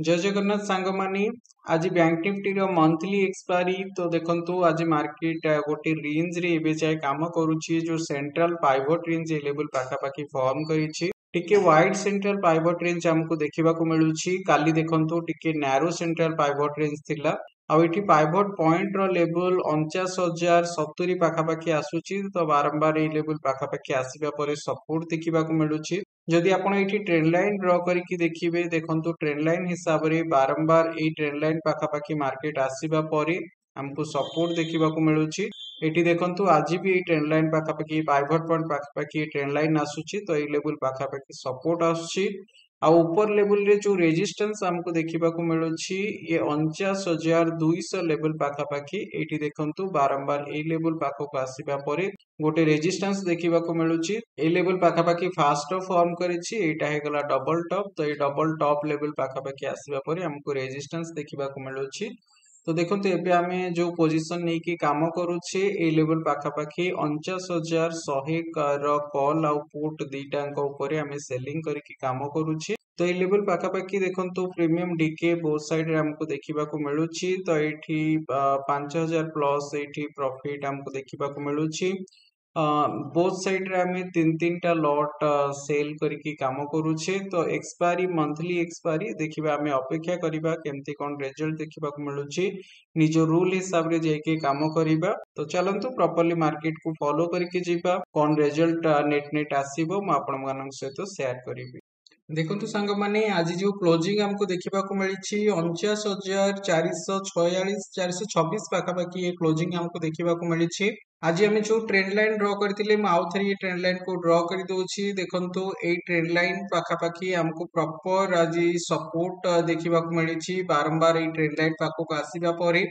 जय जगन्नाथ सांग मानी आज बैंक निफ्टी रो मंथली एक्सपायरी तो देखंतु आज मार्केट गोटे रेंज रे एबे जाय काम करूची जो सेंट्रल पाइवट रेंज ए लेवल पाखा पाखी फॉर्म करिछि टिके वाइड सेंट्रल पाइवट रेंज हमको देखिबा को मिलुछि काली देखंतु टिके नैरो सेंट्रल पाइवट रेंज थिला आ एठी पाइवट पॉइंट रो लेवल 49,070 पाखा पाखी आसुची तो बारंबार ए लेवल पाखा पाखी आसीबा परे सपोर्ट देखिबा को मिलुछि जदि आपण एठी ट्रेंड लाइन ड्रॉ करके देखिबे देखंतु ट्रेंड लाइन हिसाब रे बारंबार ए ट्रेंड लाइन पाखा पाखी मार्केट आसीबा परे हमको सपोर्ट देखिबा को मिलुछि एठी देखंतु आज भी ए ट्रेंड लाइन पाखा पाखी पाइवट पॉइंट पाखा पाखी ट्रेंड लाइन आसुछि तो ए लेवल पाखा पाखी सपोर्ट आसुछि आ ऊपर लेवल रे जो रेजिस्टेंस हमको देखिबा को मिलुछि ये 49,200 लेवल पाखा पाखी एठी देखंतु बारंबार ए लेवल पाखो को आसीबा परे गोटे रेजिस्टेंस देखिबा को मिलुछि ए लेवल पाखा पाखी फास्ट फॉर्म करिछि एटा हे गला डबल टॉप तो ए डबल टॉप लेवल पाखा पाखी आसीबा परे हमको रेजिस्टेंस देखिबा को मिलुछि तो देखंतु एबे आमे जो पोजीशन नै कि काम करूछे ए लेवल पाखा पाखी 49,100 रो कॉल आ पुट दीटांक ऊपर आमे सेलिंग करके काम करूछे तो ए लेवल पाखा पाखी देखंतु प्रीमियम डीके बोथ साइड रे हमको देखिबा को मिलुछि तो एठी 5,000 प्लस एठी प्रॉफिट हमको देखिबा को मिलुछि बोथ साइड रे हमें तीन टा लॉट सेल करके काम करूछे तो एक्सपायरी मंथली एक्सपायरी देखिबा हमें अपेक्षा करिबा केमती कोन रिजल्ट देखिबा को मिलुछि निजो रूल हिसाब रे जेके काम करिबा तो चलंतु प्रॉपर्ली मार्केट को फॉलो करके जीबा कोन रिजल्ट नेट आसीबो म आपण मानन सहित शेयर करिबि देखंतु सांग माने आज जो क्लोजिंग हमको देखिबा को मिलिछि 49,446 426 पाखा पाखी ये क्लोजिंग हमको देखिबा को मिलिछि आज हमें जो ट्रेंड लाइन ड्रॉ करथिले म आउ थरी ये ट्रेंड लाइन को ड्रॉ करि दोछि देखंतु ए ट्रेंड लाइन पाखा पाखी हमको प्रॉपर आज सपोर्ट देखिबा को मिलिछि बारंबार ए ट्रेंड लाइन पाखो को आसीबा परे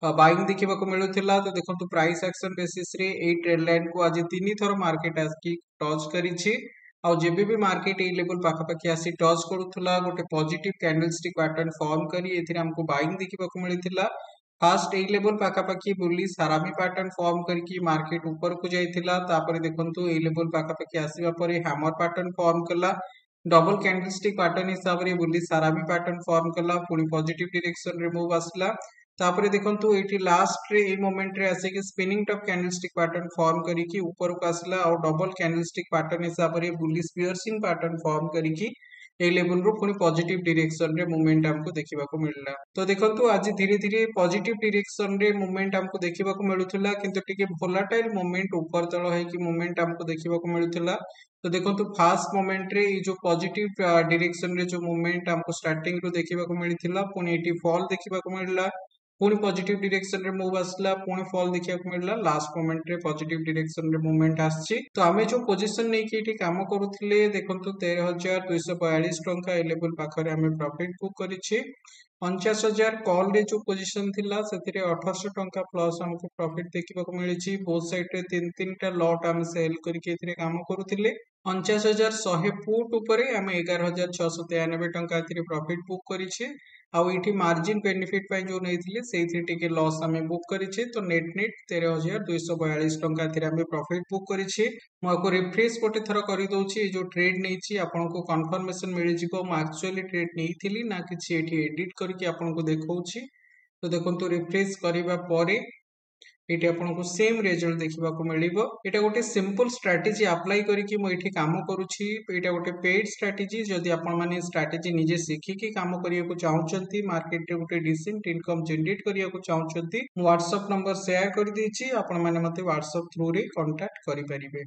बाइंग देखिबा को मिलुथिला तो देखंतु प्राइस एक्शन बेसिस रे ए ट्रेंड लाइन को आज 3 थर मार्केट आस्की टच करिछि आ जेबे भी मार्केट ए लेवल पाखा पाखी आसी टच करूथला गोटे पॉजिटिव कैंडलस्टिक पैटर्न फॉर्म करी एथिरे हमको बाइंग देखिबा को मिलिथिला फास्ट ए लेवल पाखा पाखी बुली सारामी पैटर्न फॉर्म करके मार्केट ऊपर को जाइथिला तापर देखंतु ए लेवल पाखा पाखी आसीबा परे हैमर पैटर्न फॉर्म कला डबल कैंडलस्टिक पैटर्न हिसाब रे बुली सारामी पैटर्न फॉर्म कला पुनी पॉजिटिव डायरेक्शन रे मूव आसला तापर देखंतु एठी लास्ट रे ए मोमेंट रे आसे कि spinning top candlestick pattern form करी कि ऊपर को आसला और डबल कैंडलस्टिक पैटर्न हिसाब रे बुलिश पियर्सिंग पैटर्न फॉर्म करी कि ए लेवल रो पुनी पॉजिटिव डायरेक्शन रे मूवमेंट हमको देखिबा को मिलला तो देखंतु आज धीरे धीरे पॉजिटिव डायरेक्शन रे मूवमेंट हमको देखिबा को मिलुथिला किंतु टिके वोलेटाइल मूवमेंट ऊपर तळ है कि मूवमेंट हमको देखिबा को मिलुथिला तो देखंतु फास्ट मोमेंट रे ये जो पॉजिटिव डायरेक्शन रे जो मूवमेंट हमको स्टार्टिंग रो देखिबा को मिलथिला पुनी एटी फॉल देखिबा को मिलला पुनी पॉजिटिव डायरेक्शन रे मूव आसला पुनी फॉल देखिया को मिलला लास्ट मोमेंट रे पॉजिटिव डायरेक्शन रे मूवमेंट आछि तो हमें जो पोजीशन नै कि एठी काम करूथिले देखंतु 13,242 टंका ए लेवल पाखरे हमें प्रॉफिट बुक करिछि 49,000 कॉल रे जो पोजीशन थिला सेथिरे 1800 टंका प्लस हमको प्रॉफिट देखिबा को मिलिछि बोथ साइड रे तीन टा लॉट हम सेल करके एथिरे काम करूथिले 49,100 फुट ऊपर हम 11,693 टंका एथिरे प्रॉफिट बुक करिछि आउ इठी मार्जिन बेनिफिट पय जो नैथिले सेथि टिके लॉस हमें बुक करिछि तो नेट 13,242 टंका एथिरे हम प्रॉफिट बुक करिछि म को रिफ्रेश गोटे थर करि दोछि जो ट्रेड नैछि आपन को कंफर्मेशन मिलि जिवो म एक्चुअली ट्रेड नैथिली ना कि एठी एडिट करके आपन को देखौछि तो देखंतु रिफ्रेश करिबा परे एटी आपन को सेम रिजल्ट देखिबा को मिलिबो एटा गोटे सिंपल स्ट्रेटजी अप्लाई करिकि मो एठी काम करूछि एटा गोटे पेड स्ट्रेटजी जदि आपन माने स्ट्रेटजी निजे सिखि कि काम करिया को चाहउछंती मार्केट रे गोटे डिसेंट इनकम जनरेट करिया को चाहउछंती मो WhatsApp नंबर शेयर कर दिछि आपन माने मते WhatsApp थ्रू रे कांटेक्ट करि परिबे।